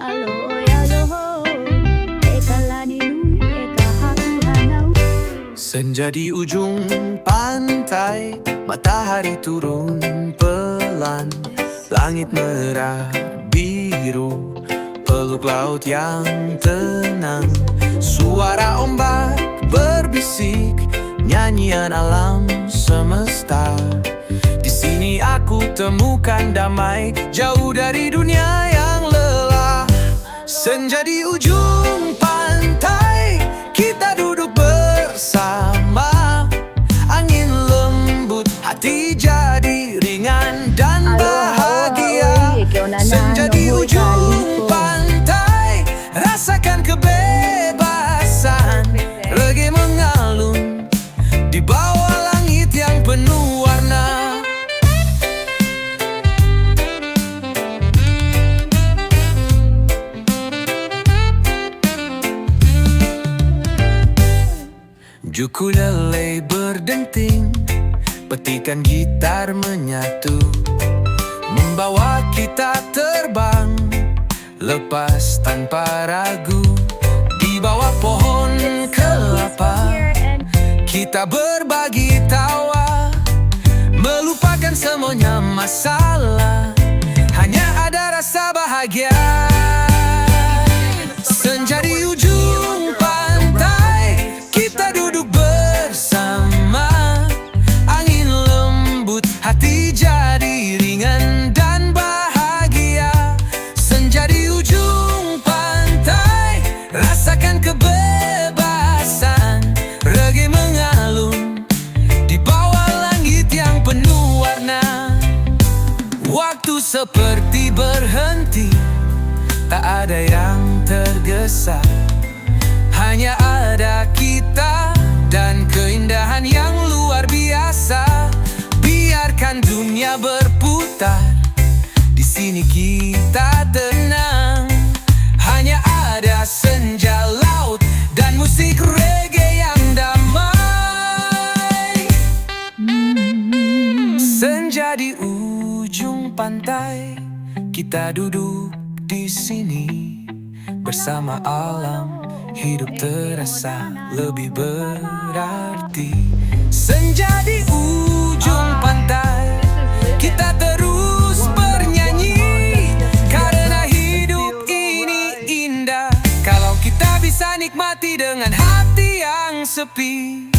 Aloy, aloy, eka laninui, eka hakuhanau. Senja di ujung pantai, matahari turun pelan. Langit merah biru, peluk laut yang tenang. Suara ombak berbisik, nyanyian alam semesta. Di sini aku temukan damai, jauh dari dunia yang lelah. Senja di ujung pantai, kita duduk bersama. Angin lembut, hati jadi ringan dan bahagia. Senja di ujung pantai, rasakan kebebasan. Reggae mengalun di bawah langit yang penuh warna. Ukulele berdenting, petikan gitar menyatu, membawa kita terbang lepas tanpa ragu. Di bawah pohon kelapa, kita berbagi tawa, melupakan semuanya masalah, hanya ada rasa bahagia. Senja di ujung pantai, kita duduk bersama. Angin lembut, hati jadi ringan dan bahagia. Senja di ujung pantai, rasakan kebebasan. Reggae mengalun di bawah langit yang penuh warna. Waktu seperti berhenti, tak ada yang tergesa, hanya ada kita dan keindahan yang luar biasa. Biarkan dunia berputar, di sini kita tenang. Hanya ada senja, laut, dan musik reggae yang damai. Senja di ujung pantai, kita duduk di sini bersama alam. Hidup terasa lebih berarti. Senja di ujung pantai, kita terus bernyanyi, karena hidup ini indah kalau kita bisa nikmati dengan hati yang sepi.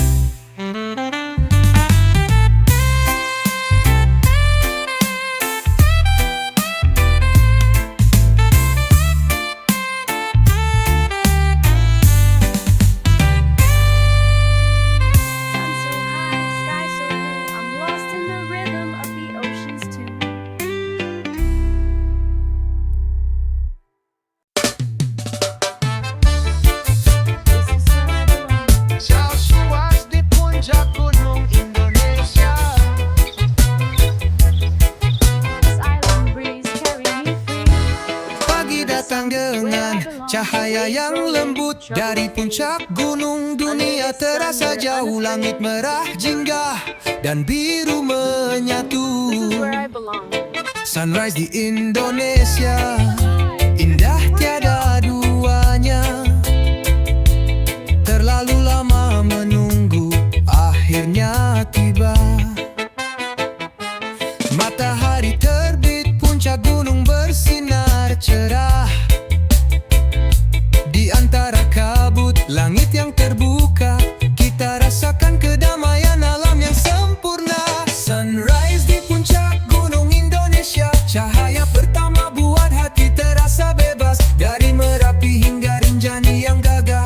Dengan cahaya yang lembut dari puncak gunung, dunia terasa jauh. Langit merah jingga dan biru menyatu. Sunrise di Indonesia, indah tiada duanya. Terlalu lama menunggu, akhirnya tiba. Matahari terbit, puncak gunung bersinar cerah. Di antara kabut, langit yang terbuka, kita rasakan kedamaian alam yang sempurna. Sunrise di puncak gunung Indonesia, cahaya pertama buat hati terasa bebas. Dari Merapi hingga Rinjani yang gagah,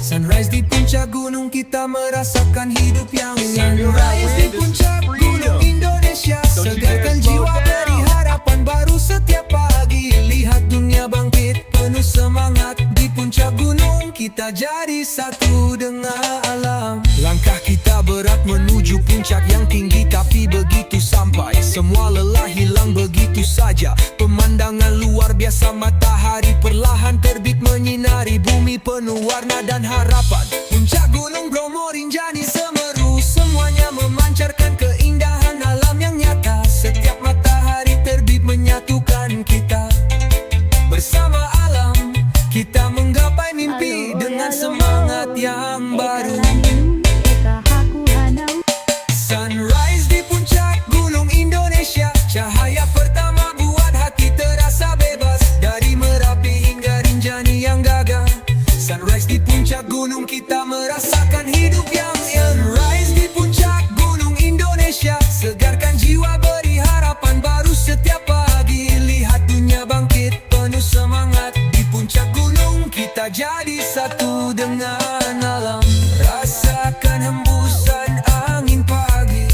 sunrise di puncak gunung kita merasakan hidup yang indah. Sunrise di puncak gunung Indonesia, segarkan jiwa, beri harapan baru setiap pagi. Lihat dunia bangkit penuh semangat. Di puncak gunung kita jadi satu dengan alam. Langkah kita berat menuju puncak yang tinggi, tapi begitu sampai semua lelah hilang begitu saja. Pemandangan luar biasa, matahari perlahan terbit menyinari bumi penuh warna dan harapan. Puncak gunung Bromo, Rinjani, Semeru, semuanya memancarkan keindahan alam yang nyata. Setiap matahari terbit menyatukan kita bersama alam. alam. Kita menggapai mimpi dengan semangat yang baru. Sunrise di puncak gunung Indonesia, cahaya pertama buat hati terasa bebas. Dari Merapi hingga Rinjani yang gagah, sunrise di puncak gunung kita merasakan hidup yang sunrise di puncak gunung Indonesia, segarkan jiwa, beri harapan baru setiap pagi. Lihat dunia bangkit penuh semangat, di puncak gunung kita jadi satu dengan alam. Rasakan hembusan angin pagi,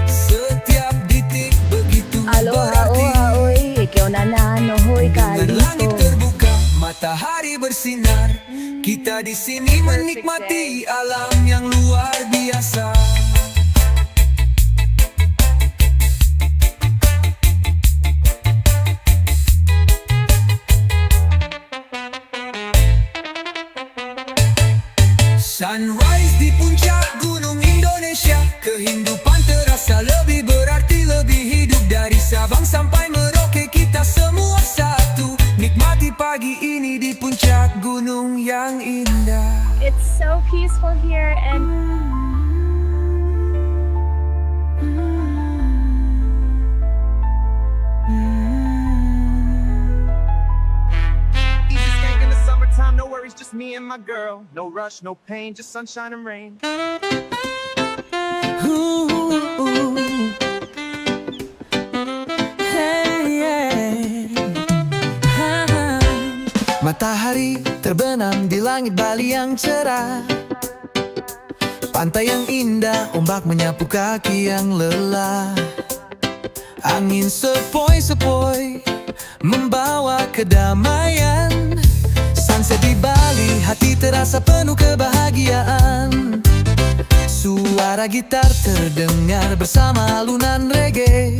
setiap detik begitu berarti. Dengan langit terbuka, matahari bersinar, kita di sini menikmati alam yang luar biasa. Sunrise di puncak gunung Indonesia, kehidupan terasa lebih berarti, lebih hidup. Dari Sabang sampai Merauke kita semua satu, nikmati pagi ini di puncak gunung yang indah. It's so peaceful here and Easy skank in the summertime, no worries, just me and my girl. No rush, no pain, just sunshine and rain. Matahari terbenam di langit Bali yang cerah, pantai yang indah, ombak menyapu kaki yang lelah. Angin sepoi-sepoi membawa kedamaian. Sunset di Bali, hati terasa penuh kebahagiaan. Suara gitar terdengar bersama alunan reggae,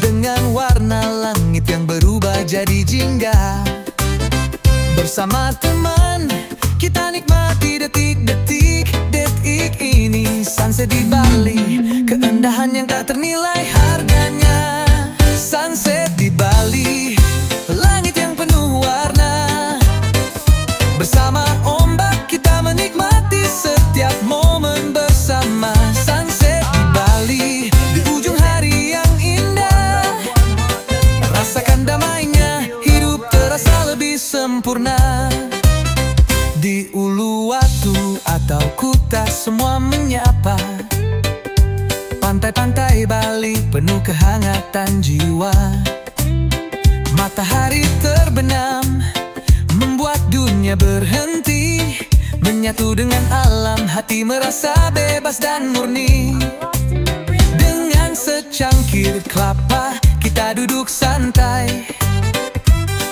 dengan warna langit yang berubah jadi jingga. Bersama teman, kita nikmati detik-detik ini. Sunset di Bali, keindahan yang tak ternilai harganya. Sunset di Bali, langit yang penuh warna. Bersama ombak kita menikmati setiap momen bersama. Sunset di Bali, di ujung hari yang indah. Rasakan damainya, hidup terasa lebih sempurna. Di Uluwatu atau Kuta semua menyapa, pantai-pantai Bali penuh kehangatan jiwa. Matahari terbenam membuat dunia berhenti, menyatu dengan alam, hati merasa bebas dan murni. Dengan secangkir kelapa kita duduk santai,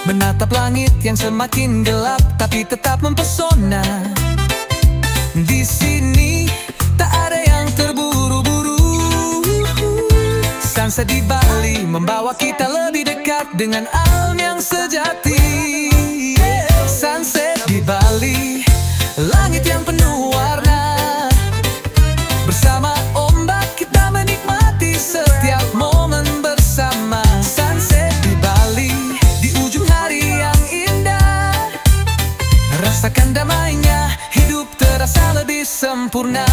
menatap langit yang semakin gelap tapi tetap mempesona. Di sini tak ada yang terburu-buru. Sunset di Bali membawa kita lebih dekat dengan alam yang sejati. Sunset di Bali, langit yang penuh warna. Bersama ombak kita menikmati setiap momen bersama. Sunset di Bali, di ujung hari yang indah. Rasakan damainya, hidup terasa lebih sempurna.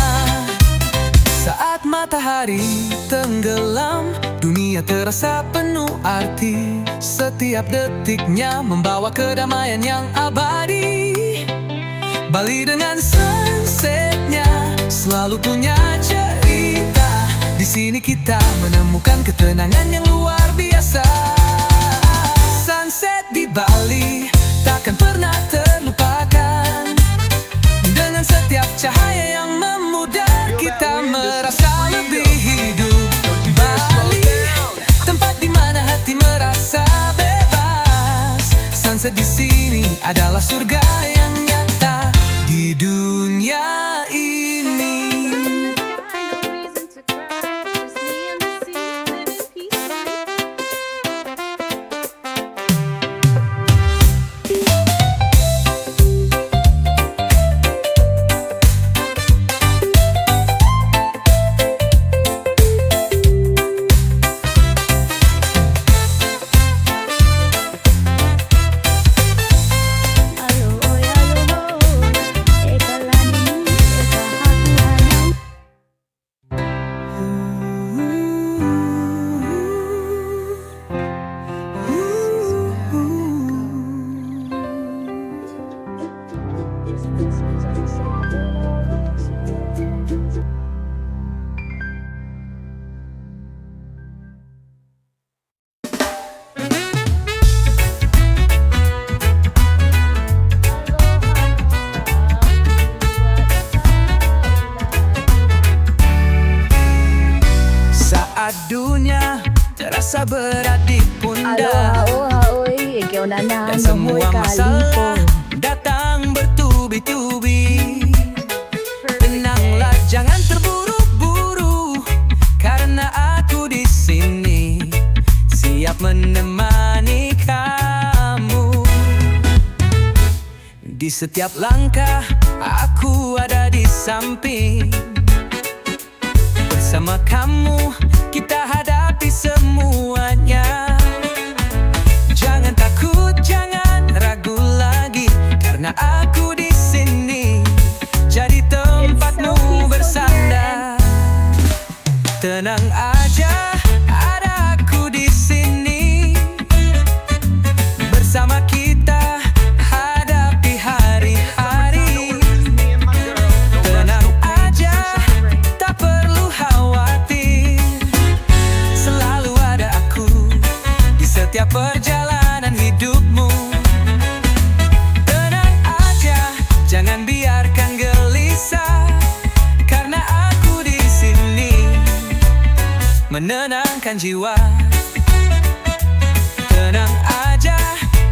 Saat matahari tenggelam, dunia terasa penuh arti. Setiap detiknya membawa kedamaian yang abadi. Bali dengan sunsetnya selalu punya cerita. Di sini kita menemukan ketenangan yang luar biasa. Sunset di Bali takkan pernah terlupakan. Dengan setiap cahaya yang memudar, kita merasa lebih hidup. Bali, tempat di mana hati merasa bebas. Sunset di sini adalah surga yang nyata di dunia ini. Rasa berat di pundak Dan Dan semua masalah datang bertubi-tubi. Tenanglah, jangan terburu-buru, karena aku di sini siap menemani kamu. Di setiap langkah aku ada di samping. Bersama kamu kita hadapi semuanya. Jangan takut, jangan ragu lagi, karena aku di sini jadi tempatmu bersandar. Tenang aja, ada aku di sini. Bersama kita hadapi hari-hari. Tenang aja, tak perlu khawatir. Selalu ada aku di setiap perjalanan hidupmu. Tenang aja, jangan biarkan gelisah, karena aku di sini menenangkan jiwa. Tenang aja,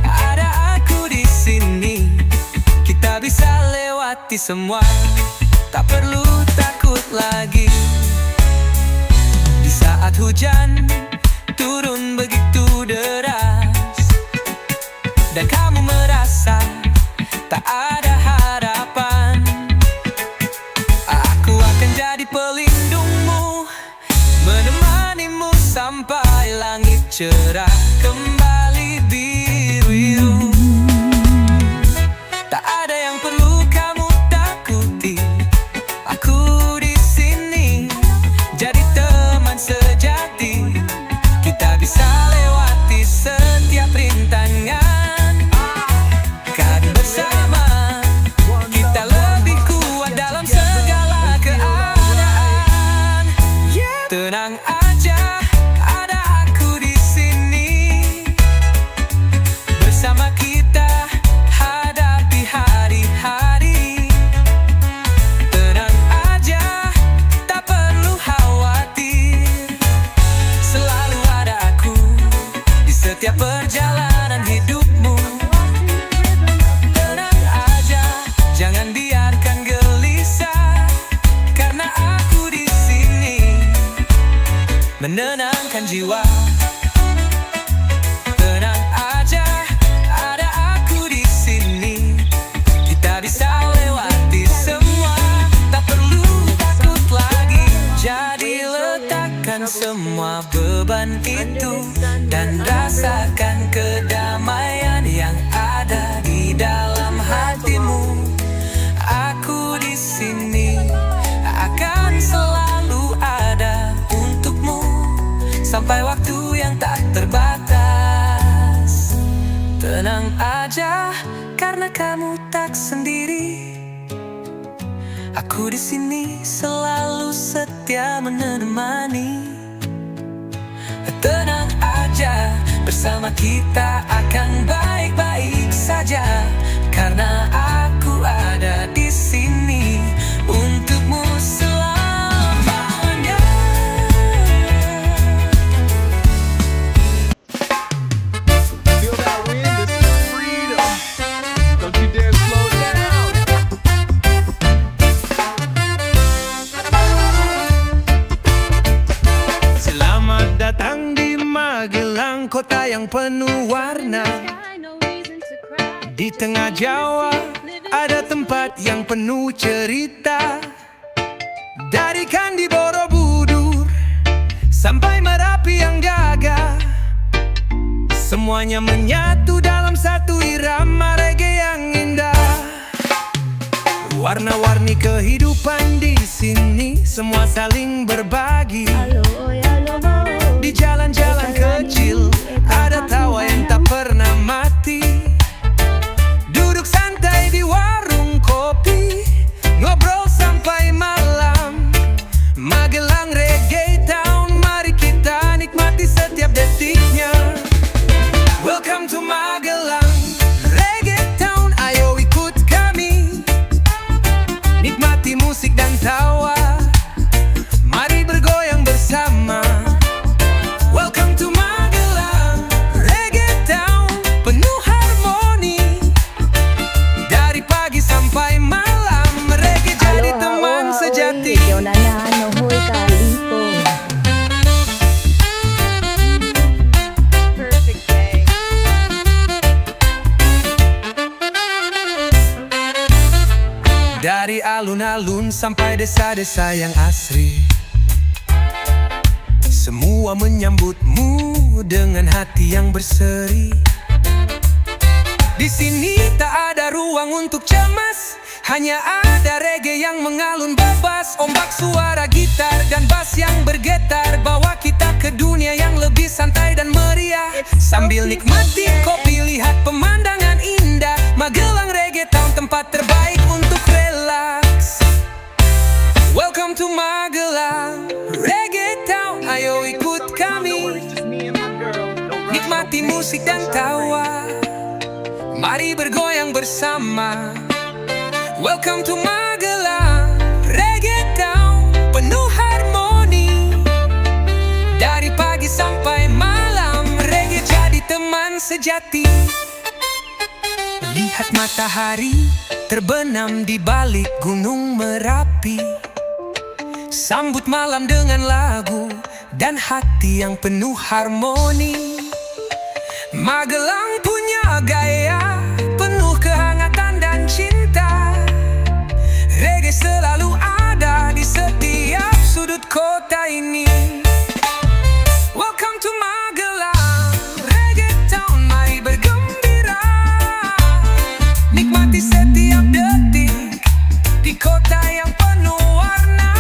ada aku di sini. Kita bisa lewati semua, tak perlu takut lagi. Di saat hujan turun begitu deras dan kamu merasa tak ada harapan, aku akan jadi pelindungmu, menemanimu sampai langit cerah kembali biru. Tak ada yang perlu kamu takuti, aku di sini jadi teman sejati. Kita bisa lewati setiap rintangan, kan bersama kita lebih kuat dalam segala keadaan. Tenang aja, ada aku di sini. Bersama kita hadapi hari-hari. Tenang aja, tak perlu khawatir. Selalu ada aku di setiap perjalanan hidupmu. Tenang aja, jangan biarkan gelisah, karena aku di sini menenangkan jiwa. Tenang aja, ada aku di sini. Kita bisa lewati semua, tak perlu takut lagi. Jadi letakkan semua beban itu dan rasakan kedamaian yang ada di dalam hatimu. Aku di sini akan selalu ada untukmu sampai waktu yang tak terbatas. Tenang aja, karena kamu tak sendiri. Aku di sini selalu setia menemani. Tenang aja, bersama kita akan baik-baik saja, karena aku ada di sini untukmu selamanya. Feel that wind? This is freedom. Don't you dare slow down. Selamat datang di Magelang, kota yang penuh warna. Di tengah Jawa ada tempat yang penuh cerita. Dari Candi Borobudur sampai Merapi yang gagah, semuanya menyatu dalam satu irama reggae yang indah. Warna-warni kehidupan di sini, semua saling berbagi. Di jalan-jalan kecil ada tawa yang tak pernah mati. Duduk santai di warung kopi, ngobrol sampai malam. Magelang Reggae Town, mari kita nikmati setiap detiknya. Welcome to Magelang Reggae Town, ayo ikut kami. Nikmati musik dan tawa, mari bergoyang bersama. Welcome to Magelang. Dari alun-alun sampai desa-desa yang asri, semua menyambutmu dengan hati yang berseri. Di sini tak ada ruang untuk cemas, hanya ada reggae yang mengalun bebas. Ombak suara gitar dan bass yang bergetar bawa kita ke dunia yang lebih santai dan meriah. Sambil nikmati kopi, lihat pemandangan indah. Magelang Reggae Town, tempat terbaik untuk relaks. Welcome to Magelang Reggae Town, ayo ikut kami, It's just me and my girl. No rush, nikmati no musik dan tawa. Mari bergoyang bersama. Welcome to Magelang Reggae Town, penuh harmoni. Dari pagi sampai malam, reggae jadi teman sejati. Lihat matahari terbenam di balik gunung Merapi. Sambut malam dengan lagu dan hati yang penuh harmoni. Magelang punya gaya penuh kehangatan dan cinta. Reggae selalu ada di setiap sudut kota ini. Welcome to Magelang Reggae Town, mari bergembira. Nikmati setiap detik di kota yang penuh warna.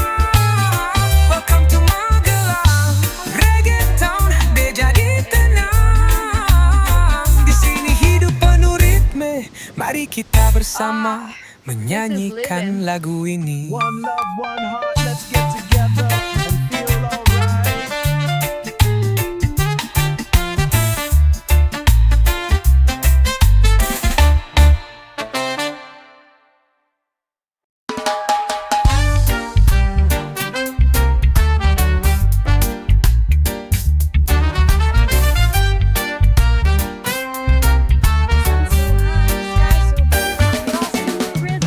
Welcome to Magelang Reggae Town, biar jadi tenang. Di sini hidup penuh ritme, mari kita bersama menyanyikan lagu ini. One love, one heart, let's get together and feel alright.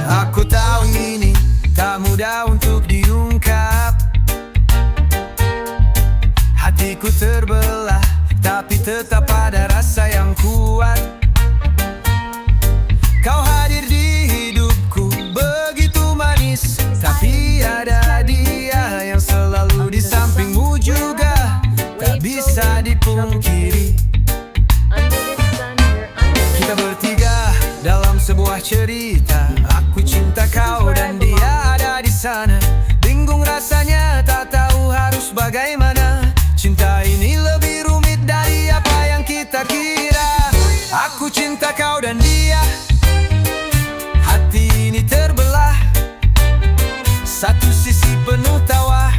Aku tahu ini tak mudah untuk diungkap. Hatiku terbelah, tapi tetap ada rasa yang kuat. Kau hadir di hidupku begitu manis, tapi ada dia yang selalu di sampingmu juga. Tak bisa dipungkiri, kita bertiga dalam sebuah cerita. Aku cinta kau dan dia ada di sana. Bingung rasanya, tak tahu harus bagaimana. Cinta ini lebih rumit dari apa yang kita kira. Aku cinta kau dan dia, hati ini terbelah. Satu sisi penuh tawa,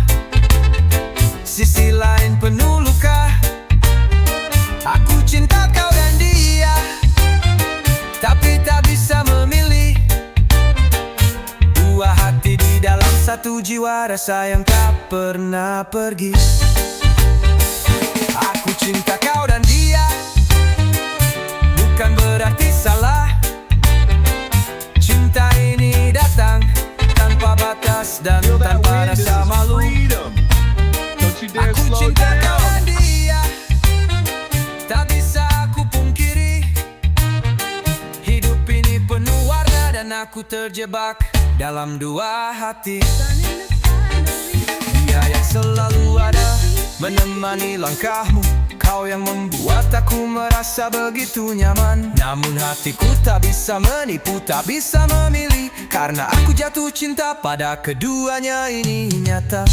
sisi lain penuh luka. Aku cinta kau dan dia, tapi tak bisa memilih. Dua hati di dalam satu jiwa, rasa yang tak pernah pergi. Aku cinta kau dan dia, bukan berarti salah. Cinta ini datang tanpa batas dan Feel that tanpa wind, this rasa is malu. freedom. Don't you dare Aku slow cinta kau down. dan dia, tak bisa aku pungkiri. Hidup ini penuh warna dan aku terjebak dalam dua hati. Dia yang selalu ada menemani langkahmu, kau yang membuat aku merasa begitu nyaman. Namun hatiku tak bisa menipu, tak bisa memilih, karena aku jatuh cinta pada keduanya, ini nyata.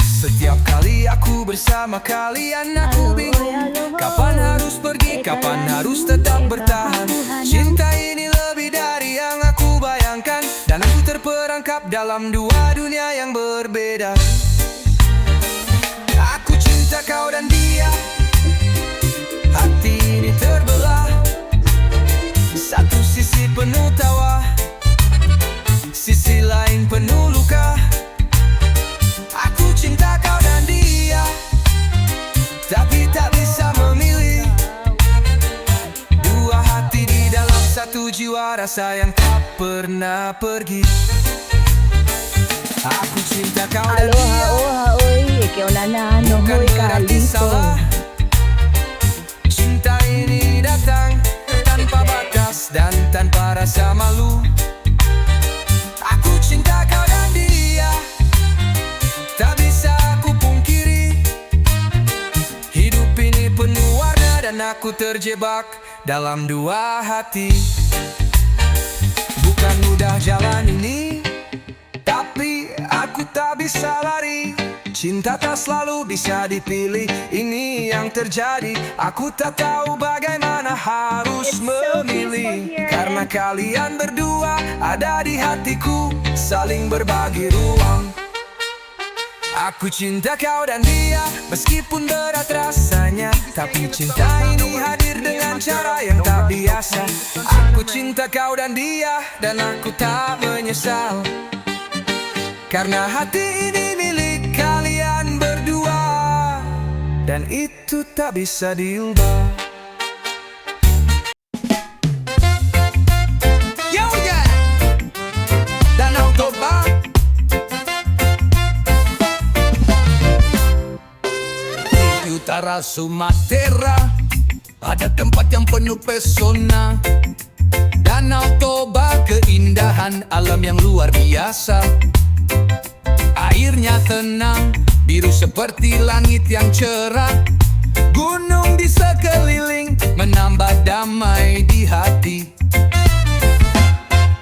Setiap kali aku bersama kalian, aku bingung kapan harus pergi, kapan harus tetap bertahan. Cinta ini lebih dari yang aku bayangkan, dan aku terperangkap dalam dua dunia yang berbeda. Aku cinta kau dan dia, hati ini terbelah. Satu sisi penuh tawa, sisi lain penuh luka. Aku cinta kau dan dia, tapi tak bisa memilih. Dua hati di dalam satu jiwa, rasa yang tak pernah pergi. Aku cinta kau dan Aloha, dia, oha, oi, ikaw na bukan hoy berarti kalito. salah. Cinta ini datang rasa malu. Aku cinta kau dan dia, tak bisa aku pungkiri. Hidup ini penuh warna dan aku terjebak dalam dua hati. Bukan mudah jalan ini, tapi aku tak bisa lari. Cinta tak selalu bisa dipilih, ini yang terjadi. Aku tak tahu bagaimana harus It's so memilih. peaceful here. Karena kalian berdua ada di hatiku, saling berbagi ruang. Aku cinta kau dan dia, meskipun berat rasanya. Tapi cinta ini hadir dengan cara yang tak biasa. Aku cinta kau dan dia, dan aku tak menyesal. Karena hati ini milik kalian berdua, dan itu tak bisa diubah. Yo yeah, Danau Toba. Di utara Sumatera ada tempat yang penuh pesona. Danau Toba, keindahan alam yang luar biasa. Airnya tenang, biru seperti langit yang cerah. Gunung di sekeliling menambah damai di hati.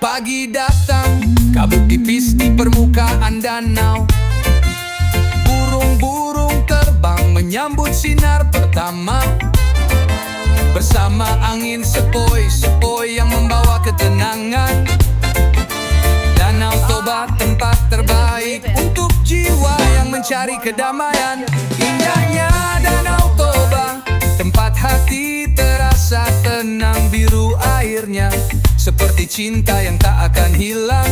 Pagi datang, kabut tipis di permukaan danau. Burung-burung terbang menyambut sinar pertama. Bersama angin sepoi-sepoi yang membawa ketenangan. Danau Toba tempat terbaik untuk jiwa yang mencari kedamaian. Indahnya Danau Toba, tempat hati terasa tenang. Biru airnya seperti cinta yang tak akan hilang.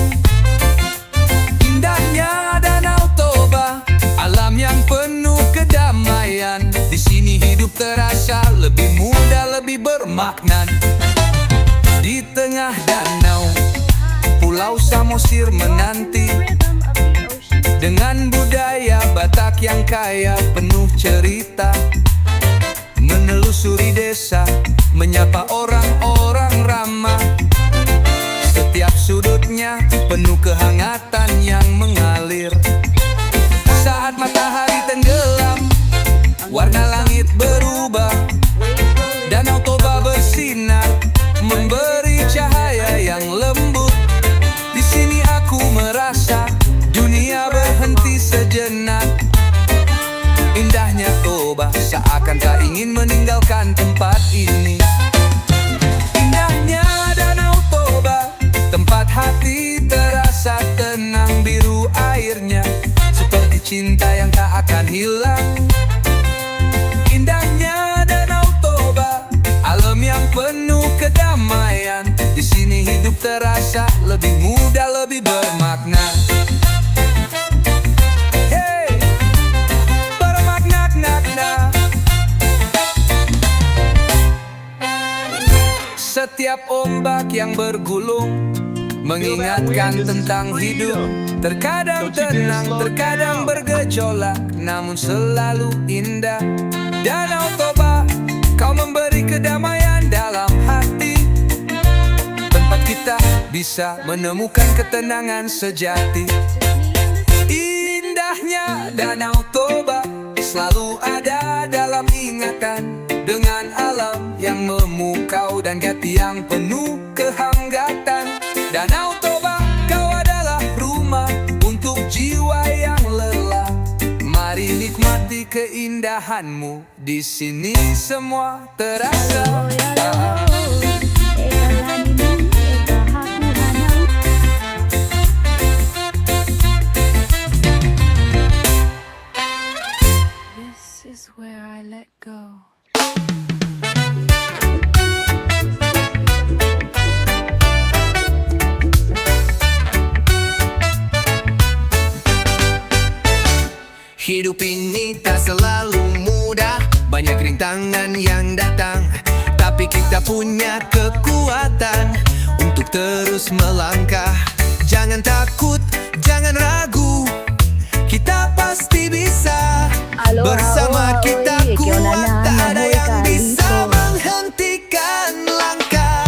Indahnya Danau Toba, alam yang penuh kedamaian. Di sini hidup terasa lebih mudah, lebih bermakna. Di tengah danau, Pulau Samosir menanti. Rhythm of the ocean. Dengan budaya Batak yang kaya penuh cerita. Menelusuri desa, menyapa orang-orang ramah. Setiap sudutnya penuh kehangatan yang mengalir. Saat matahari tenggelam, warna langit berubah. Danau Toba bersinar, memberi cahaya yang lembut. Di sini aku merasa dunia berhenti sejenak. Indahnya Toba, seakan tak ingin meninggalkan tempat ini. Indahnya Danau Toba, tempat hati terasa tenang. Biru airnya seperti cinta yang tak akan hilang. Indahnya Danau Toba, alam yang penuh kedamaian. Di sini hidup terasa lebih mudah, lebih bermakna. Hey, bermakna-makna. Setiap ombak yang bergulung mengingatkan tentang hidup. Terkadang tenang, terkadang bergejolak, namun selalu indah. Danau Toba, kau memberi kedamaian dalam hati. Tempat kita bisa menemukan ketenangan sejati. Indahnya Danau Toba selalu ada dalam ingatan. Dengan alam yang memukau dan hati yang penuh kehanggatan. Danau Toba, kau adalah rumah untuk jiwa yang lelah. Mari nikmati keindahanmu, di sini semua terasa. This is where I let go. Hidup ini tak selalu mudah, banyak rintangan yang datang. Tapi kita punya kekuatan untuk terus melangkah. Jangan takut, jangan ragu, kita pasti bisa. Bersama kita kuat, tak ada yang bisa menghentikan langkah.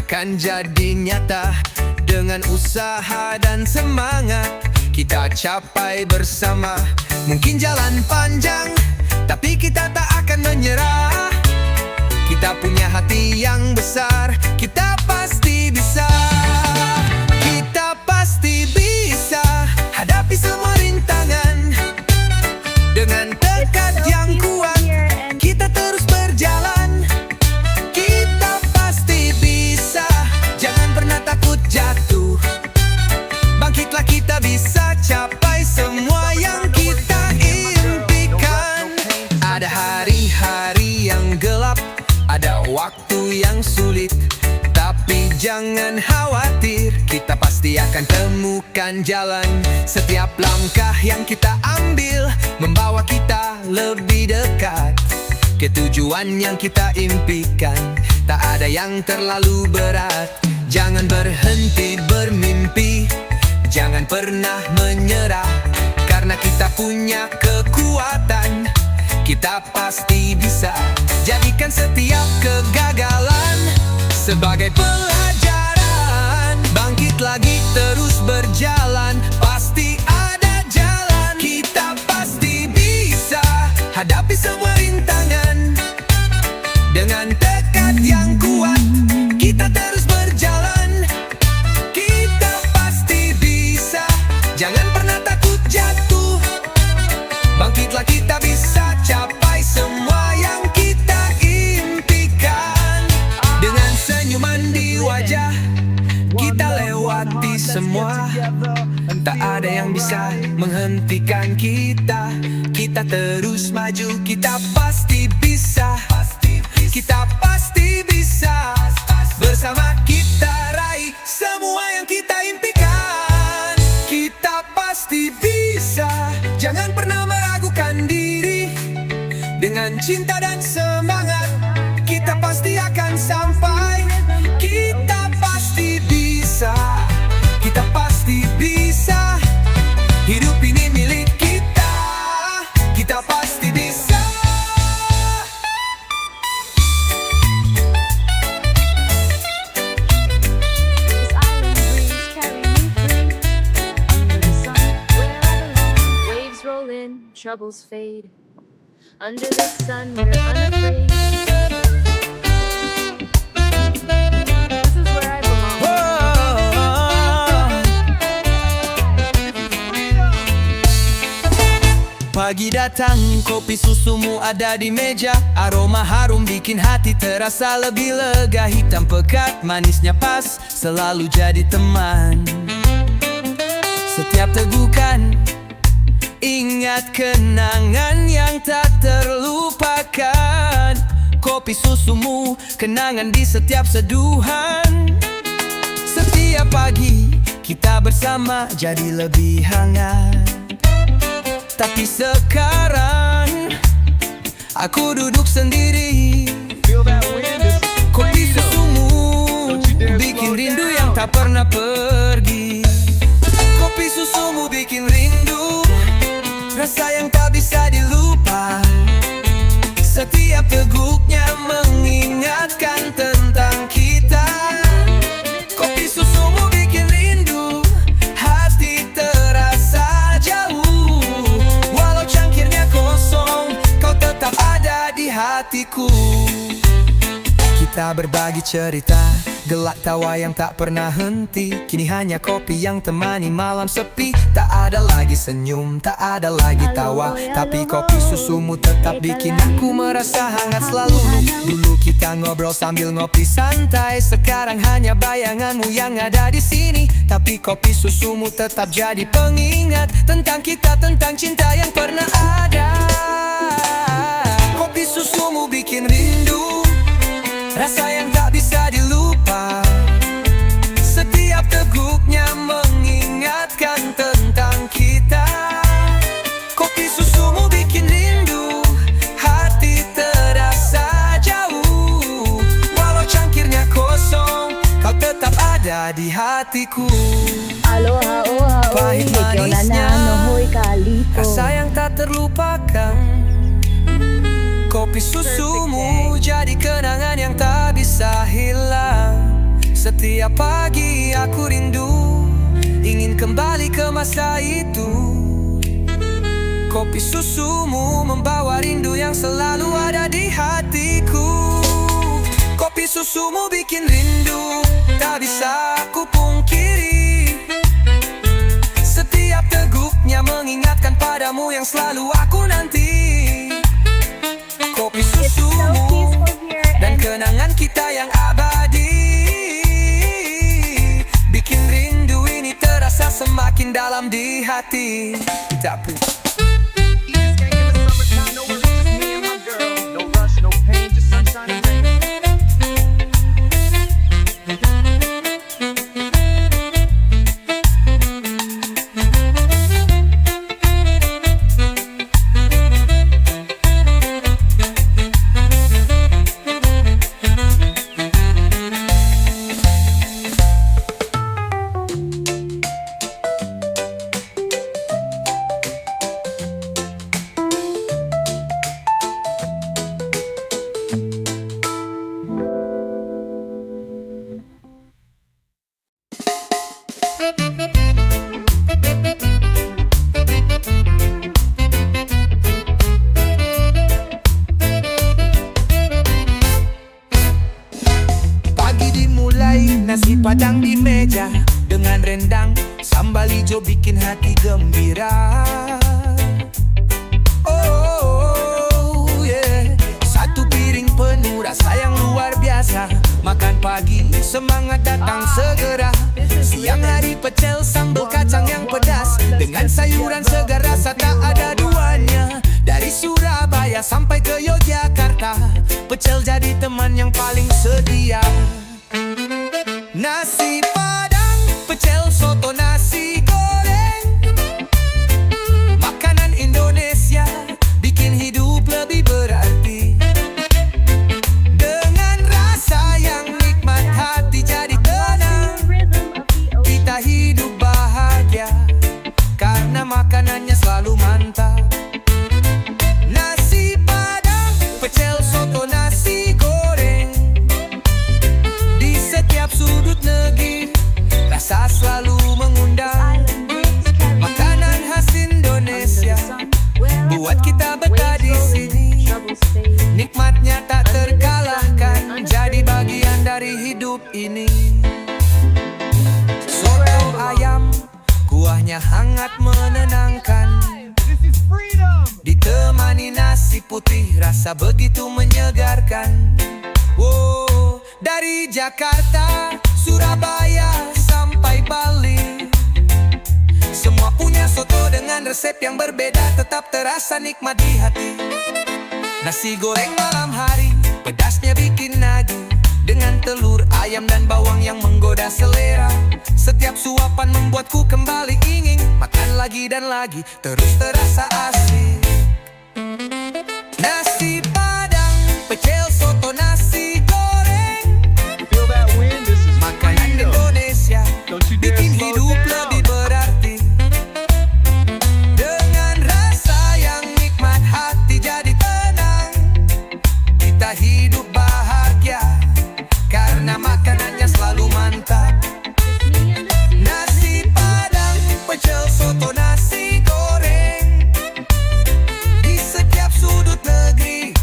akan jadi nyata. Dengan usaha dan semangat kita capai bersama. Mungkin jalan panjang, tapi kita tak akan menyerah. Kita punya hati yang besar, kita pasti bisa. Kita pasti bisa hadapi semua rintangan. Dengan tekad yang kuat, kita terus berjalan. Kita pasti bisa, jangan pernah takut jatuh. Bangkitlah, kita bisa capai semua yang kita impikan. Ada hari-hari yang gelap, ada waktu yang sulit, tapi jangan khawatir, kita pasti akan temukan jalan. Setiap langkah yang kita ambil membawa kita lebih dekat ke tujuan yang kita impikan. Tak ada yang terlalu berat. Jangan berhenti bermimpi, jangan pernah menyerah, karena kita punya kekuatan. Kita pasti bisa. Jadikan setiap kegagalan sebagai pelajaran. Bangkit lagi, terus berjalan, pasti ada jalan. Kita pasti bisa hadapi semua rintangan. Dengan tekad yang kuat, kita terus berjalan. Kita pasti bisa, jangan pernah takut jatuh. Bangkitlah, kita bisa capai semua yang kita impikan. Dengan senyuman di wajah, kita lewati semua. Tak ada yang bisa menghentikan kita. Kita terus maju, kita pasti bisa. Kita pasti bisa. Bersama kita raih semua yang kita impikan. Kita pasti bisa, jangan pernah meragukan diri. Dengan cinta dan semangat, kita pasti akan sampai. Kita pasti bisa, kita pasti bisa. Hidup ini milik kita, kita pasti bisa. This island breeze carry me free. Under the sun, where I belong. Waves roll in, troubles fade. Under the sun, we're unafraid. This is where I belong. Pagi datang, kopi susumu ada di meja. Aroma harum bikin hati terasa lebih lega. Hitam pekat, manisnya pas, selalu jadi teman. Setiap tegukan, ingat kenangan yang tak terlupakan. Kopi susumu, kenangan di setiap seduhan. Setiap pagi, kita bersama jadi lebih hangat. Tapi sekarang, aku duduk sendiri. Feel that wind? This is Kopi freedom. susumu Don't you dare bikin slow rindu down. yang tak pernah pergi. Kopi susumu bikin rindu, rasa yang tak bisa dilupa. Setiap teguknya mengingatkan tentang kita. Kopi susumu bikin rindu, hati terasa jauh. Walau cangkirnya kosong, kau tetap ada di hatiku. Kita berbagi cerita, gelak tawa yang tak pernah henti. Kini hanya kopi yang temani malam sepi. Tak ada lagi senyum, tak ada lagi tawa, tapi kopi susumu tetap bikin aku merasa hangat selalu. Dulu kita ngobrol sambil ngopi santai, sekarang hanya bayanganmu yang ada di sini. Tapi kopi susumu tetap jadi pengingat tentang kita, tentang cinta yang pernah ada. Kopi susumu bikin rindu, rasa yang tak bisa dilupa. Setiap teguknya mengingatkan tentang kita. Kopi susumu bikin rindu, hati terasa jauh. Walau cangkirnya kosong, kau tetap ada di hatiku. Aloha oha oi, Pahit hikyo na manisnya, na nohoy kaliko. rasa yang tak terlupakan. Kopi susumu jadi kenangan yang tak bisa hilang. Setiap pagi aku rindu, ingin kembali ke masa itu. Kopi susumu membawa rindu yang selalu ada di hatiku. Kopi susumu bikin rindu, tak bisa ku pungkiri. Setiap teguknya mengingatkan padamu yang selalu aku nanti. Kopi susumu dan kenangan kita yang abadi bikin rindu ini terasa semakin dalam di hati. Tapi East gang in the summertime, no worries, just me and my girl. No rush, no pain, just sunshine and rain. pagi dimulai, nasi padang di meja dengan rendang, sambal hijau bikin hati gembira. Oh yeah, satu piring penuh rasa yang luar biasa. Makan pagi, semangat datang segera. Siang hari pecel sambal kacang yang pedas dengan sayuran segar rasa tak ada duanya. Dari Surabaya sampai ke Yogyakarta, pecel jadi teman yang paling setia. Nasi padang, pecel, soto, nasi goreng, makanan Indonesia bikin hidup lebih berarti. Dengan rasa yang nikmat hati jadi tenang, kita hidup bahagia karena makanannya selalu mantap. Nasi padang, pecel, soto, nasi goreng, di setiap sudut negeri rasa selalu mengundang. Makanan khas Indonesia buat kita betah di sini. Nikmatnya tak terkalahkan, jadi bagian dari hidup ini. Soto ayam, kuahnya hangat menenangkan, This is freedom! ditemani nasi putih, rasa begitu menyegarkan. Wow, dari Jakarta, Surabaya sampai Bali, semua punya soto dengan resep yang berbeda, tetap terasa nikmat di hati. Nasi goreng malam hari, pedasnya bikin nagih, dengan telur, ayam dan bawang yang menggoda selera. Setiap suapan membuatku kembali ingin makan lagi dan lagi, terus terasa asik. Nasi padang, pecel, soto, nasi goreng, Feel that wind? This is makanan freedom! Indonesia Don't you dare bikin slow hidup down. lebih berarti. Dengan rasa yang nikmat hati jadi tenang, kita hidup bahagia karena makanannya selalu mantap. Nasi padang, pecel, soto, nasi goreng, di setiap sudut negeri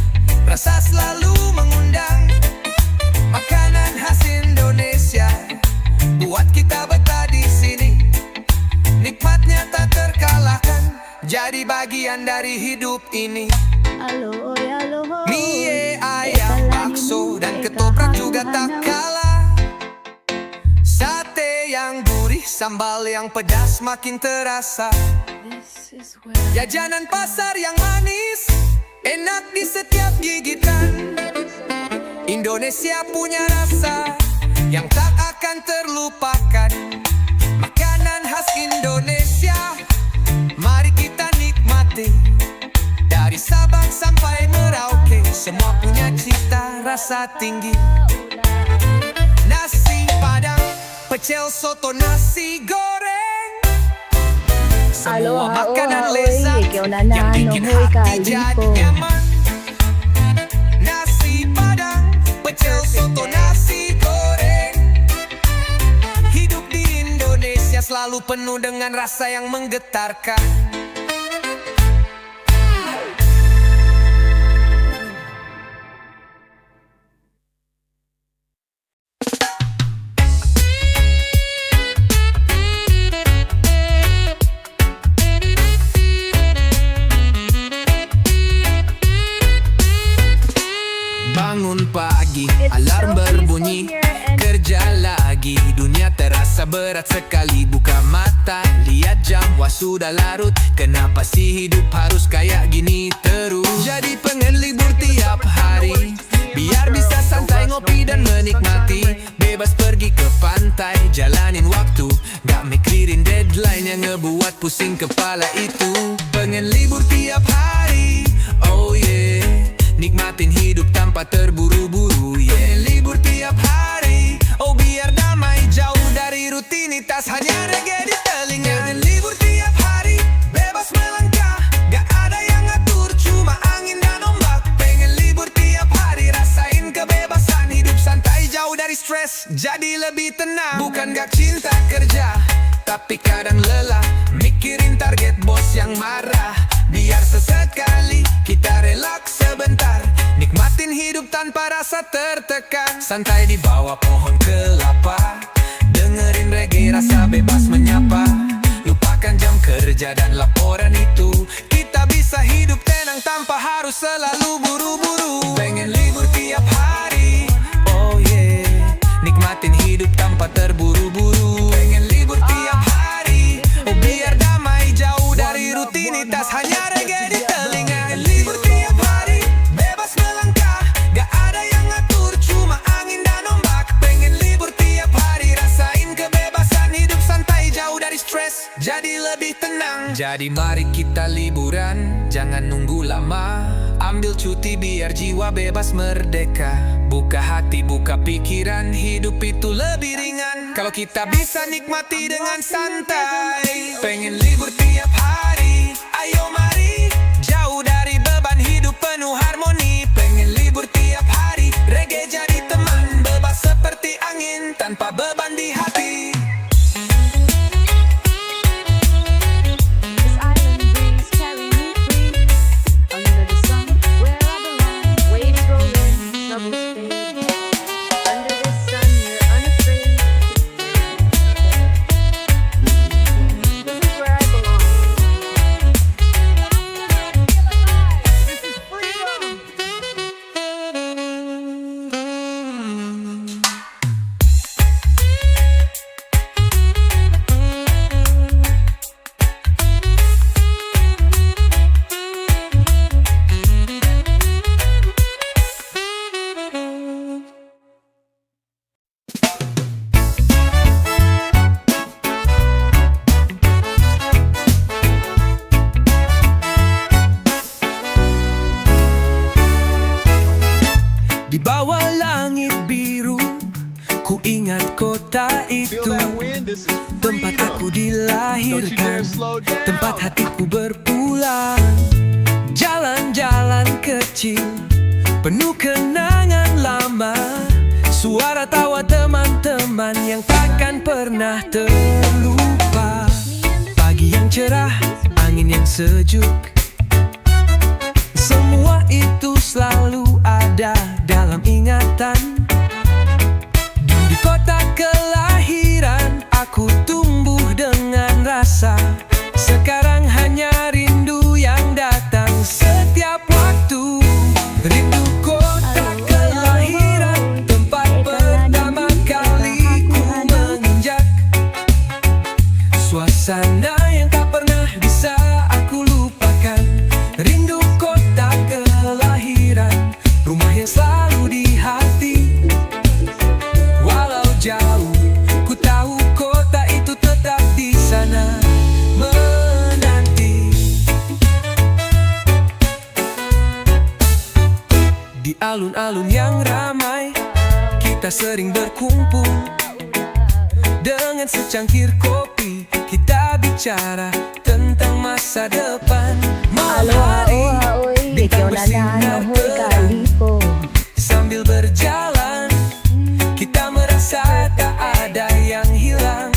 rasa selalu mengundang. Makanan khas Indonesia buat kita betah di sini. Nikmatnya tak terkalahkan, jadi bagian dari hidup ini. Mie ayam, bakso dan ketoprak juga tak kalah. Sate yang gurih, sambal yang pedas makin terasa. Jajanan pasar yang manis, enak di setiap gigitan. Indonesia punya rasa yang tak akan terlupakan. Makanan khas Indonesia, mari kita nikmati. Dari Sabang sampai Merauke, semua punya cita rasa tinggi. Nasi padang, pecel, soto, nasi goreng, semua Aloha, makanan oha, lezat oi, ikaw na na, yang bikin no, hoy, hati jadi kalipo. nyaman. Nasi padang, pecel, soto, nasi goreng, selalu penuh dengan rasa yang menggetarkan. Bangun pagi, alarm berbunyi, kerja lagi. Dunia terasa berat sekali. Buka mata, lihat jam, wah sudah larut. Kenapa sih hidup harus kayak gini terus? Jadi pengen libur tiap hari, biar bisa santai ngopi dan menikmati. Bebas pergi ke pantai, jalanin waktu, gak mikirin deadline yang ngebuat pusing kepala itu. Pengen libur tiap hari, oh yeah, nikmatin hidup tanpa terburu-buru, yeah. Libur tiap hari, oh biar damai, jauh dari rutinitas, hanya reggae di telinga. Libur tiap hari, bebas melangkah, gak ada yang ngatur, cuma angin dan ombak. Pengen libur tiap hari, rasain kebebasan, hidup santai, jauh dari stres, jadi lebih tenang. Bukan gak cinta kerja, tapi kadang lelah, mikirin target bos yang marah. Biar sesekali kita relaks sebentar, nikmatin hidup tanpa rasa tertekan. Santai di bawah pohon kelapa, dengerin reggae, rasa bebas menyapa. Lupakan jam kerja dan laporan itu, kita bisa hidup tenang tanpa harus selalu buru-buru. Pengen libur tiap hari, oh yeah, nikmatin hidup tanpa terburu-buru. Pengen libur tiap hari, oh biar damai, jauh dari rutinitas, hanya reggae di telinga. Libur tiap hari, bebas melangkah, gak ada yang ngatur, cuma angin dan ombak. Pengen libur tiap hari, rasain kebebasan, hidup santai, jauh dari stres, jadi lebih tenang. Jadi mari kita liburan, jangan nunggu lama, ambil cuti biar jiwa bebas merdeka. Buka hati, buka pikiran, hidup itu lebih ringan kalau kita bisa nikmati dengan santai. Pengen libur tiap hari, ayo mari, jauh dari beban hidup penuh harmoni. Pengen libur tiap hari, reggae jadi teman, bebas seperti angin tanpa beban di hati. This island breeze carry me free. Under the sun, where I belong. Waves roll in, troubles fade. Under the sun, you're unafraid. This is where I belong. This is freedom. Di bawah langit biru, ku ingat kota Feel itu, that wind? This is tempat freedom. aku Don't you dare dilahirkan, slow down. tempat hatiku berpulang. Jalan-jalan kecil, penuh kenangan lama, suara tawa teman-teman yang takkan pernah terlupa. Pagi yang cerah, angin yang sejuk, semua itu selalu ada dalam ingatan. Di kota kelahiran, aku tumbuh dengan rasa. Sekarang hanya rindu yang datang setiap waktu. Rindu kota kelahiran, tempat pertama kali ku menginjak. Suasana yang tak pernah bisa aku lupakan. Rindu kota kelahiran, rumah yang selalu di hati. Walau jauh, ku tahu kota itu tetap di sana menanti. Di alun-alun yang ramai, kita sering berkumpul. Dengan secangkir kopi, kita bicara tentang masa depan. Malam Aloha, hari, oha, oi. bintang Ikaw na bersinar mahul terang. kalipo. Sambil berjalan, kita merasa tak ada yang hilang.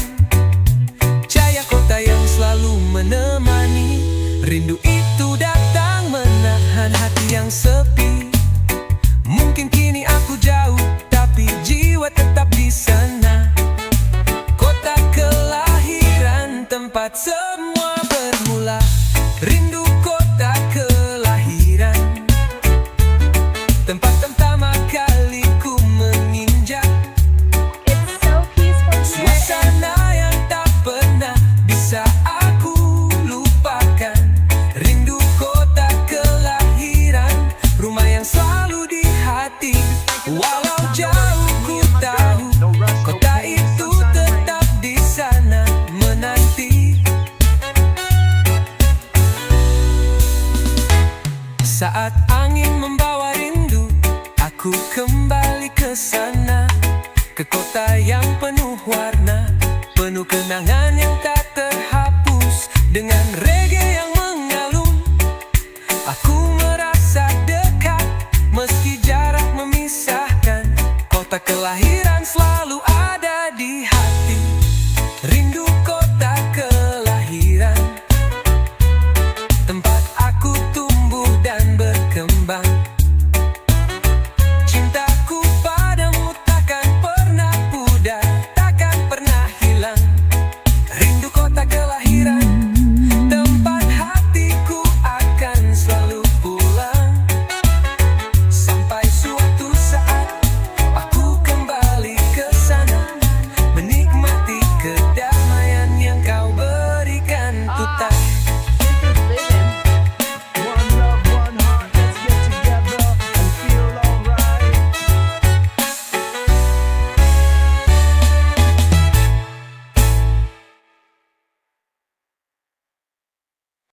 Rindu itu datang menahan hati yang sepi. Mungkin kini aku jauh, tapi jiwa tetap di sana. Kota kelahiran, tempat semua bermula. Rindu kota kelahiran, tempat pertama kali ku menginjak. It's so peaceful here. Suasana yang tak pernah bisa aku lupakan. Rindu kota kelahiran, rumah yang selalu di hati. Walau jauh ku tahu, kota itu tetap di sana menanti. Saat angin membawa rindu, aku kembali ke sana, ke kota yang penuh warna, penuh kenangan yang tak terhapus. Dengan reggae yang mengalun, aku merasa dekat, meski jarak memisahkan. Kota kelahiran